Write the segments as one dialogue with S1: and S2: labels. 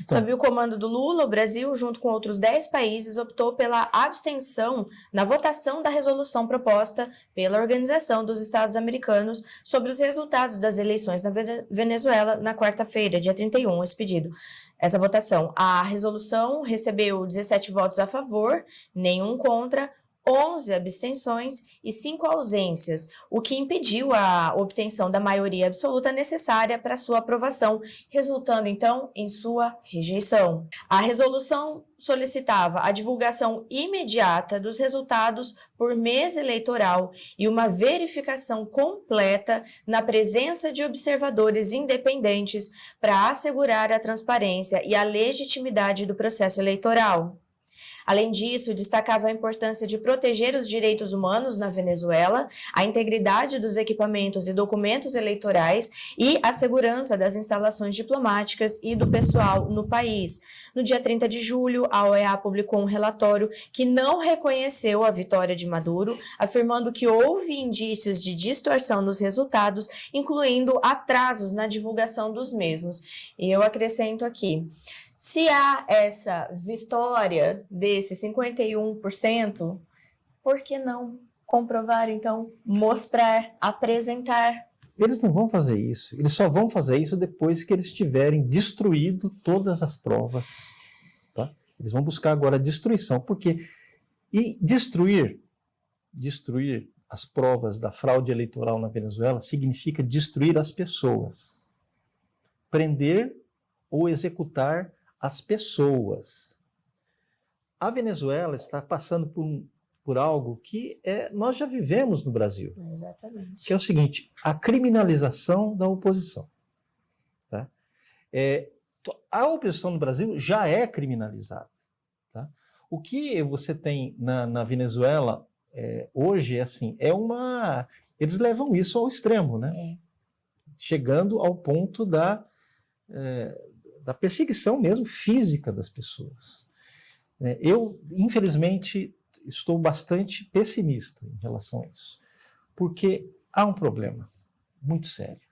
S1: Tá.
S2: Sob o comando do Lula, o Brasil, junto com outros 10 países, optou pela abstenção na votação da resolução proposta pela Organização dos Estados Americanos sobre os resultados das eleições na Venezuela na quarta-feira, dia 31, esse pedido. Essa votação, a resolução recebeu 17 votos a favor, nenhum contra, 11 abstenções e 5 ausências, o que impediu a obtenção da maioria absoluta necessária para sua aprovação, resultando, então, em sua rejeição. A resolução solicitava a divulgação imediata dos resultados por mês eleitoral e uma verificação completa na presença de observadores independentes para assegurar a transparência e a legitimidade do processo eleitoral. Além disso, destacava a importância de proteger os direitos humanos na Venezuela, a integridade dos equipamentos e documentos eleitorais e a segurança das instalações diplomáticas e do pessoal no país. No dia 30 de julho, a OEA publicou um relatório que não reconheceu a vitória de Maduro, afirmando que houve indícios de distorção nos resultados, incluindo atrasos na divulgação dos mesmos. E eu acrescento aqui: se há essa vitória desse 51%, por que não comprovar, então, mostrar, apresentar?
S1: Eles não vão fazer isso. Eles só vão fazer isso depois que eles tiverem destruído todas as provas. Tá? Eles vão buscar agora a destruição. Porque destruir as provas da fraude eleitoral na Venezuela significa destruir as pessoas. Prender ou executar as pessoas. A Venezuela está passando por algo que nós já vivemos no Brasil.
S2: Exatamente.
S1: Que é o seguinte: a criminalização da oposição. Tá? A oposição no Brasil já é criminalizada. Tá? O que você tem na Venezuela hoje eles levam isso ao extremo, né? Chegando ao ponto da perseguição mesmo física das pessoas. Eu, infelizmente, estou bastante pessimista em relação a isso, porque há um problema muito sério,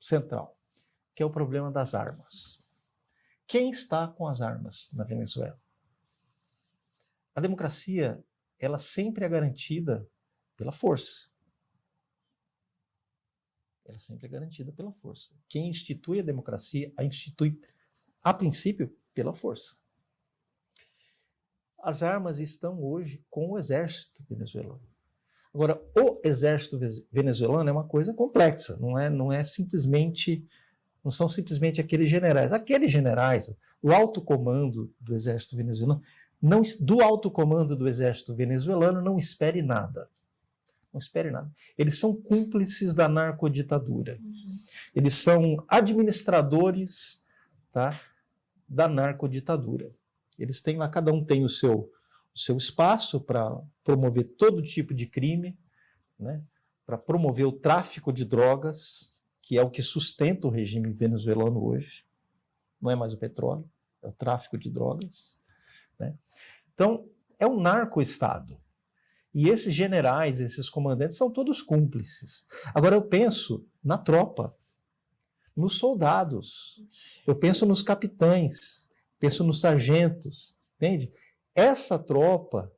S1: central, que é o problema das armas. Quem está com as armas na Venezuela? A democracia, ela sempre é garantida pela força. Ela sempre é garantida pela força. Quem institui a democracia, a institui, a princípio, pela força. As armas estão hoje com o exército venezuelano. Agora, o exército venezuelano é uma coisa complexa, não são simplesmente aqueles generais. Aqueles generais, o alto comando do exército venezuelano, do alto comando do exército venezuelano, não espere nada. Não espere nada. Eles são cúmplices da narcoditadura. Eles são administradores, tá, da narcoditadura. Eles têm lá, cada um tem o seu espaço para promover todo tipo de crime, né, para promover o tráfico de drogas, que é o que sustenta o regime venezuelano hoje. Não é mais o petróleo, é o tráfico de drogas. Né? Então, é um narco-estado. E esses generais, esses comandantes, são todos cúmplices. Agora eu penso na tropa, nos soldados, eu penso nos capitães, penso nos sargentos, entende? Essa tropa,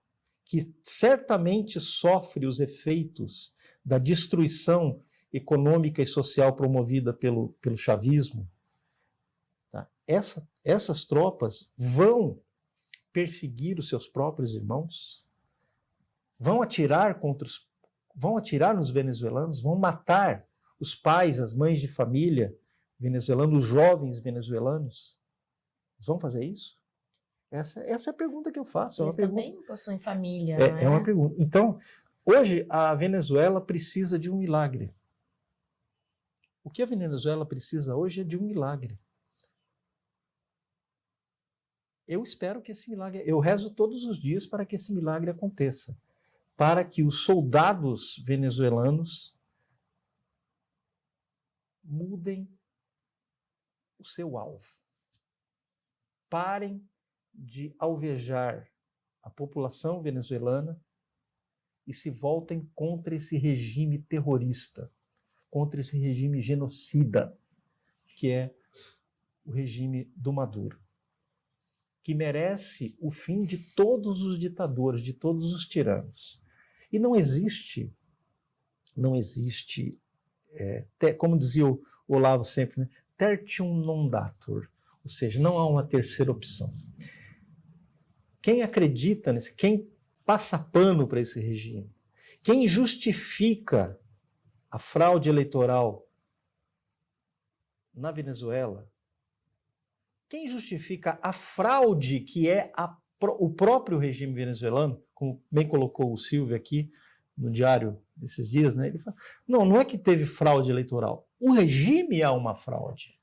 S1: que certamente sofre os efeitos da destruição econômica e social promovida pelo chavismo, tá? Essas tropas vão perseguir os seus próprios irmãos, vão atirar nos venezuelanos, vão matar os pais, as mães de família venezuelanos, os jovens venezuelanos. Eles vão fazer isso? Essa é a pergunta que eu faço.
S2: Eles também possuem família,
S1: é uma pergunta. Então, hoje a Venezuela precisa de um milagre. O que a Venezuela precisa hoje é de um milagre. Eu espero que esse milagre... Eu rezo todos os dias para que esse milagre aconteça. Para que os soldados venezuelanos mudem o seu alvo. Parem de alvejar a população venezuelana e se voltem contra esse regime terrorista, contra esse regime genocida, que é o regime do Maduro, que merece o fim de todos os ditadores, de todos os tiranos. E não existe, como dizia o Olavo sempre, né? Tertium non datur, ou seja, não há uma terceira opção. Quem acredita nisso, quem passa pano para esse regime, quem justifica a fraude eleitoral na Venezuela, quem justifica a fraude que é o próprio regime venezuelano, como bem colocou o Silvio aqui no diário desses dias, né? Ele fala, não é que teve fraude eleitoral, o regime é uma fraude.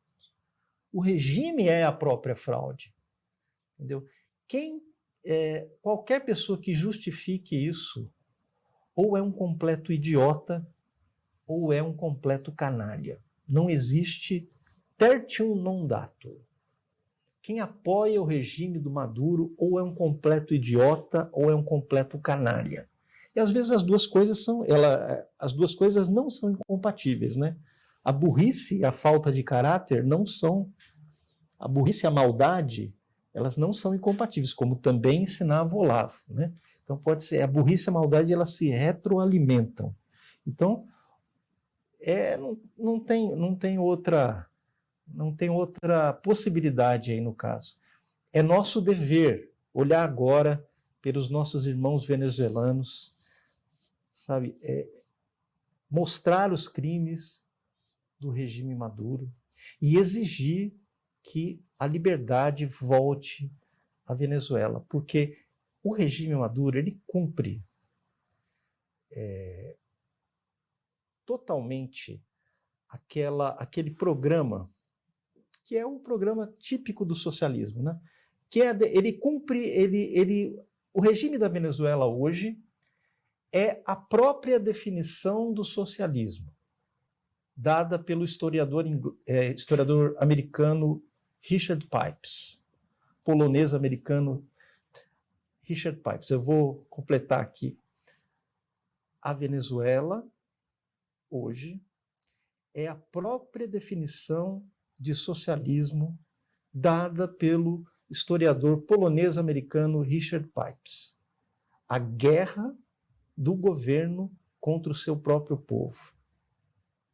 S1: O regime é a própria fraude. Entendeu? Qualquer pessoa que justifique isso, ou é um completo idiota, ou é um completo canalha. Não existe tertium non datur. Quem apoia o regime do Maduro ou é um completo idiota ou é um completo canalha. E às vezes as duas coisas não são incompatíveis, né? A burrice e a falta de caráter não são. A burrice e a maldade, elas não são incompatíveis, como também ensinava o Olavo, né? Então pode ser, a burrice e a maldade, elas se retroalimentam. Então, não tem outra possibilidade aí no caso. É nosso dever olhar agora pelos nossos irmãos venezuelanos, sabe, mostrar os crimes do regime Maduro e exigir que a liberdade volte à Venezuela, porque o regime Maduro, ele cumpre totalmente aquele programa que é o programa típico do socialismo, né? Que ele cumpre, o regime da Venezuela hoje é a própria definição do socialismo, dada pelo historiador americano Richard Pipes, polonês-americano Richard Pipes. Eu vou completar aqui. A Venezuela, hoje, é a própria definição de socialismo dada pelo historiador polonês-americano Richard Pipes. A guerra do governo contra o seu próprio povo.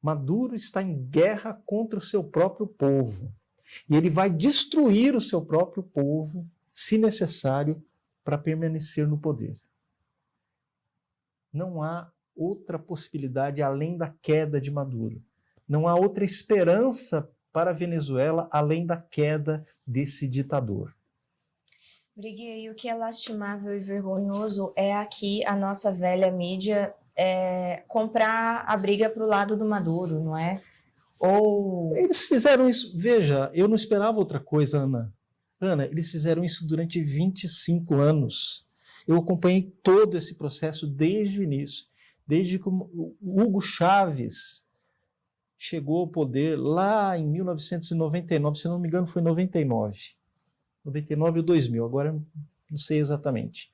S1: Maduro está em guerra contra o seu próprio povo. E ele vai destruir o seu próprio povo, se necessário, para permanecer no poder. Não há outra possibilidade além da queda de Maduro. Não há outra esperança para a Venezuela além da queda desse ditador.
S2: Briguei, o que é lastimável e vergonhoso é aqui a nossa velha mídia comprar a briga para o lado do Maduro, não é?
S1: Eles fizeram isso, veja, eu não esperava outra coisa, Ana. Ana, eles fizeram isso durante 25 anos. Eu acompanhei todo esse processo desde o início, desde que o Hugo Chávez chegou ao poder lá em 1999, se não me engano foi 99 ou 2000, agora não sei exatamente.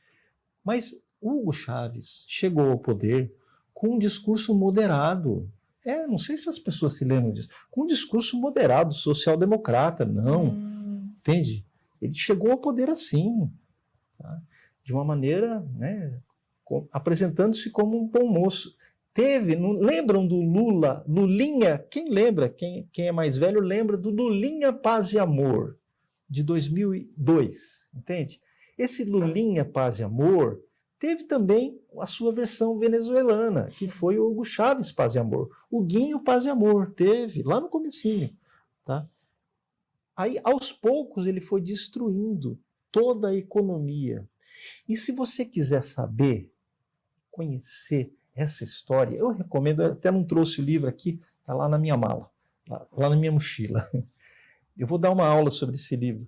S1: Mas Hugo Chávez chegou ao poder com um discurso moderado. Não sei se as pessoas se lembram disso. Com um discurso moderado, social-democrata, não. Entende? Ele chegou ao poder assim, tá? De uma maneira, né, apresentando-se como um bom moço. Lembram do Lula, Lulinha? Quem lembra? Quem é mais velho lembra do Lulinha Paz e Amor, de 2002, entende? Esse Lulinha Paz e Amor teve também a sua versão venezuelana, que foi o Hugo Chávez Paz e Amor. O Guinho Paz e Amor teve, lá no comecinho, tá? Aí, aos poucos, ele foi destruindo toda a economia. E se você quiser saber, conhecer essa história, eu recomendo, eu até não trouxe o livro aqui, está lá na minha mala, lá na minha mochila. Eu vou dar uma aula sobre esse livro,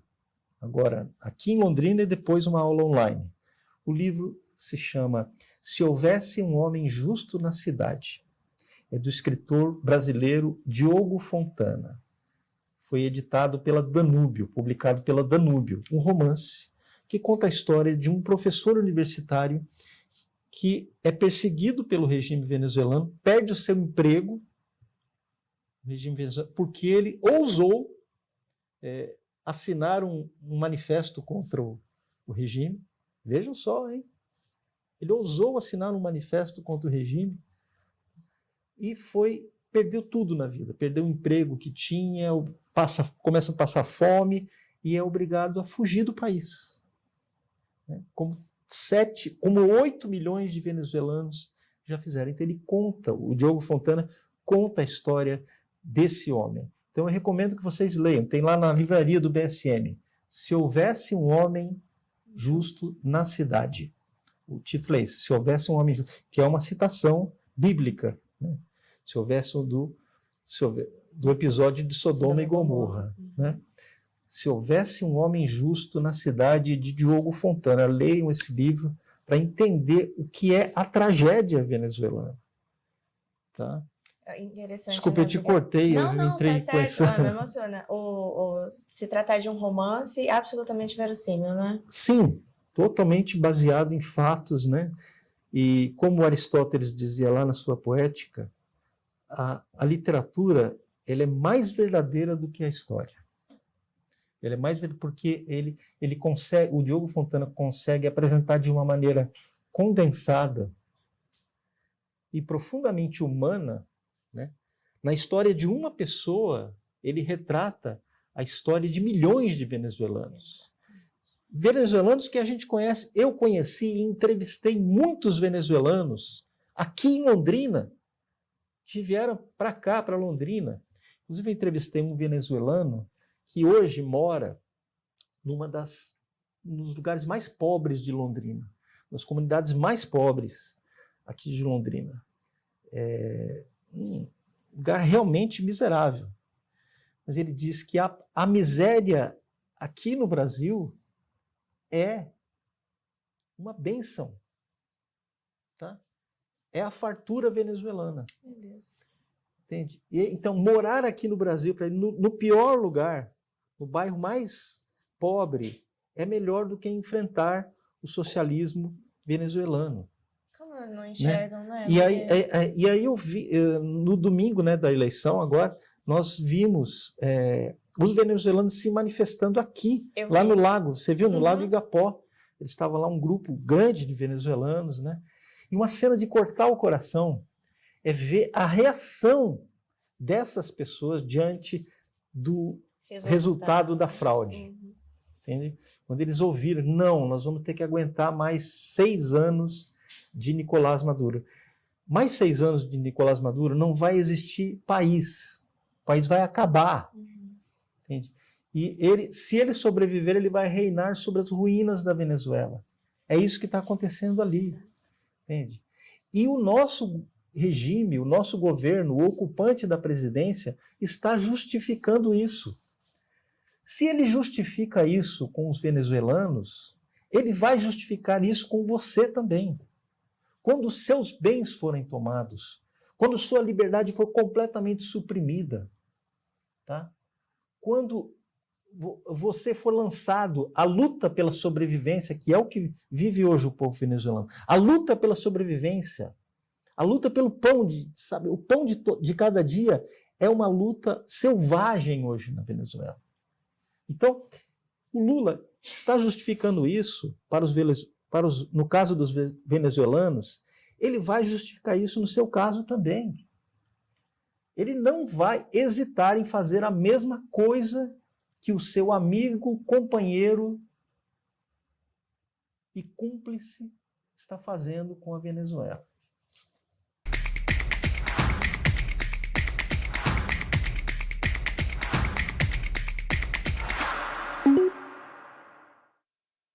S1: agora aqui em Londrina e depois uma aula online. O livro se chama Se Houvesse um Homem Justo na Cidade. É do escritor brasileiro Diogo Fontana. Foi editado pela Danúbio, publicado pela Danúbio, um romance que conta a história de um professor universitário que é perseguido pelo regime venezuelano, perde o seu emprego, porque ele ousou assinaram um manifesto contra o regime. Vejam só, hein? Ele ousou assinar um manifesto contra o regime e perdeu tudo na vida. Perdeu o emprego que tinha, começa a passar fome e é obrigado a fugir do país. Como 8 milhões de venezuelanos já fizeram. Então ele conta, o Diogo Fontana conta a história desse homem. Então eu recomendo que vocês leiam, tem lá na livraria do BSM, Se Houvesse um Homem Justo na Cidade. O título é esse, Se Houvesse um Homem Justo, que é uma citação bíblica, né? Se houvesse do episódio de Sodoma e Gomorra, né? Se Houvesse um Homem Justo na Cidade, de Diogo Fontana. Leiam esse livro para entender o que é a tragédia venezuelana. Tá?
S2: Interessante.
S1: Desculpa, eu te cortei.
S2: Não, tá certo. Me emociona. Se tratar de um romance absolutamente verossímil, né?
S1: Sim, totalmente baseado em fatos, né? E como Aristóteles dizia lá na sua Poética, a literatura ela é mais verdadeira do que a história. Ele é mais verdadeiro porque ele consegue, o Diogo Fontana consegue apresentar de uma maneira condensada e profundamente humana, né? Na história de uma pessoa, ele retrata a história de milhões de venezuelanos. Venezuelanos que a gente conhece, eu conheci e entrevistei muitos venezuelanos aqui em Londrina, que vieram para cá, para Londrina. Inclusive, eu entrevistei um venezuelano que hoje mora nos lugares mais pobres de Londrina, nas comunidades mais pobres aqui de Londrina. Um lugar realmente miserável. Mas ele diz que a miséria aqui no Brasil é uma bênção. Tá? É a fartura venezuelana.
S2: Meu Deus.
S1: Entende? Então, morar aqui no Brasil, no pior lugar, no bairro mais pobre, é melhor do que enfrentar o socialismo venezuelano.
S2: Como não enxergam, né?
S1: E aí eu vi, no domingo, né, da eleição, agora, nós vimos os venezuelanos se manifestando aqui, lá no lago. Você viu? No Lago Igapó. Eles estavam lá, um grupo grande de venezuelanos, né? E uma cena de cortar o coração é ver a reação dessas pessoas diante do resultado da fraude. Entende? Quando eles ouviram, não, nós vamos ter que aguentar mais 6 anos de Nicolás Maduro. Mais 6 anos de Nicolás Maduro, não vai existir país. O país vai acabar. Entende? E se ele sobreviver, ele vai reinar sobre as ruínas da Venezuela. É isso que está acontecendo ali. Entende? E o nosso regime, o nosso governo, o ocupante da presidência, está justificando isso. Se ele justifica isso com os venezuelanos, ele vai justificar isso com você também. Quando os seus bens forem tomados, quando sua liberdade for completamente suprimida, tá? Quando você for lançado à luta pela sobrevivência, que é o que vive hoje o povo venezuelano, a luta pela sobrevivência, a luta pelo pão, sabe, o pão de cada dia é uma luta selvagem hoje na Venezuela. Então, o Lula está justificando isso no caso dos venezuelanos, ele vai justificar isso no seu caso também. Ele não vai hesitar em fazer a mesma coisa que o seu amigo, companheiro e cúmplice está fazendo com a Venezuela.